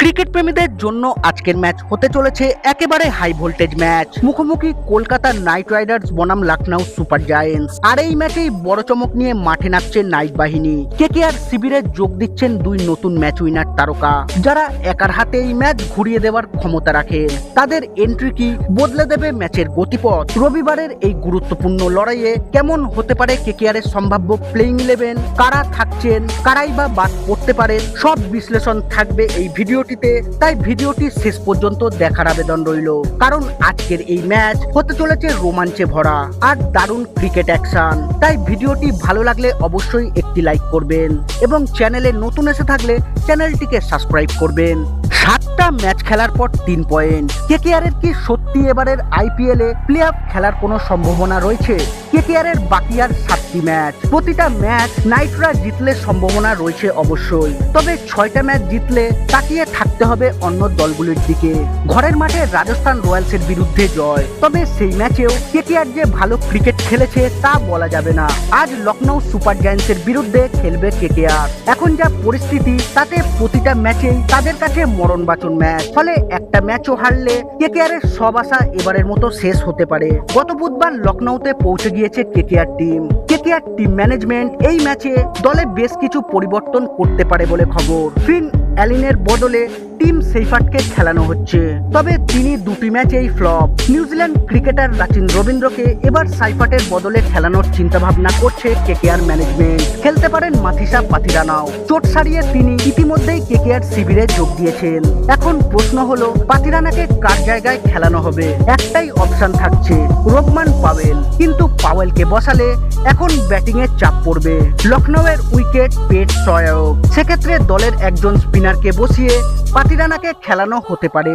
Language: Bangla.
ক্রিকেট প্রেমীদের জন্য আজকের ম্যাচ হতে চলেছে একেবারে হাই ভোল্টেজ ম্যাচ। মুখোমুখি কলকাতা নাইট রাইডার্স বনাম লখনৌ সুপার জায়ান্টস। আর এই ম্যাচেই বড় চমক নিয়ে মাঠে নামছে নাইট বাহিনী। কেকেআর শিবিরে যোগ দিচ্ছেন দুই নতুন ম্যাচ উইনার তারকা, যারা একার হাতে এই ম্যাচ ঘুরিয়ে দেওয়ার ক্ষমতা রাখেন। তাদের এন্ট্রি কি বদলে দেবে ম্যাচের গতিপথ? রবিবারের এই গুরুত্বপূর্ণ লড়াইয়ে কেমন হতে পারে কেকেআর এর সম্ভাব্য প্লেইং ইলেভেন? কারা থাকছেন, কারাই বা বাদ পড়তে পারে? সব বিশ্লেষণ থাকবে এই ভিডিওটিতে, তাই ভিডিওটি শেষ পর্যন্ত দেখার আবেদন রইল। কারণ আজকের এই ম্যাচ হতে চলেছে রোমাঞ্চে ভরা আর দারুণ ক্রিকেট অ্যাকশন। তাই ভিডিওটি ভালো লাগলে অবশ্যই একটি লাইক করবেন এবং চ্যানেলে নতুন এসে থাকলে চ্যানেলটিকে সাবস্ক্রাইব করবেন। 7টা ম্যাচ খেলার পর 3 পয়েন্ট। কেকেআর এর কি সত্যি এবারের আইপিএল এ প্লে অফ খেলার কোনো সম্ভাবনা রয়েছে? কেকেআর এর বাকি আর 7টি ম্যাচ, প্রতিটা ম্যাচ নাইটরা জিতলে সম্ভাবনা রয়েছে অবশ্যই। তবে 6টা ম্যাচ জিতলে তাকিয়ে থাকতে হবে অন্য দলগুলির দিকে। ঘরের মাঠে রাজস্থান রয়্যালসের বিরুদ্ধে জয়, তবে সেই ম্যাচেও কেকেআর যে ভালো ক্রিকেট খেলেছে তা বলা যাবে না। আজ লখনৌ সুপার জায়ান্টসের বিরুদ্ধে খেলবে কেকেআর। এখন যা পরিস্থিতি তাতে প্রতিটা ম্যাচেই তাদের কাছে মরণ বাঁচন ম্যাচ। ফলে একটা ম্যাচও হারলে কেকেআর এর সব আশা এবারের মতো শেষ হতে পারে। গত বুধবার লখনৌতে পৌঁছে গিয়েছে KKR team. KKR team management এই ম্যাচে দলে বেশ কিছু পরিবর্তন করতে পারে বলে খবর। ফিন অ্যালিনের বদলে টিম সেইফার্টকে খেলানো হচ্ছে, তবে তিনি দুটি ম্যাচেই ফ্লপ। নিউজিল্যান্ড ক্রিকেটার রাচিন রবীন্দ্রকে এবার সাইফার্টের বদলে খেলানোর চিন্তা ভাবনা করছে কেকেআর ম্যানেজমেন্ট। খেলতে পারেন মাথিসা পাথিরানাও। চোট সারিয়ে তিনি ইতিমধ্যেই কেকেআর শিবিরে যোগ দিয়েছেন। এখন প্রশ্ন হলো পাথিরানাকে কার জায়গায় খেলানো হবে? একটাই অপশন থাকছে, রোবমান পাওয়েল। কিন্তু পাওয়েলকে বসালে এখন ব্যাটিং এর চাপ পড়বে। লখনৌয়ের উইকেট পেট সহায়ক, সেক্ষেত্রে দলের একজন স্পিনারকে বসিয়ে পাথিরানাকে খেলানো হতে পারে।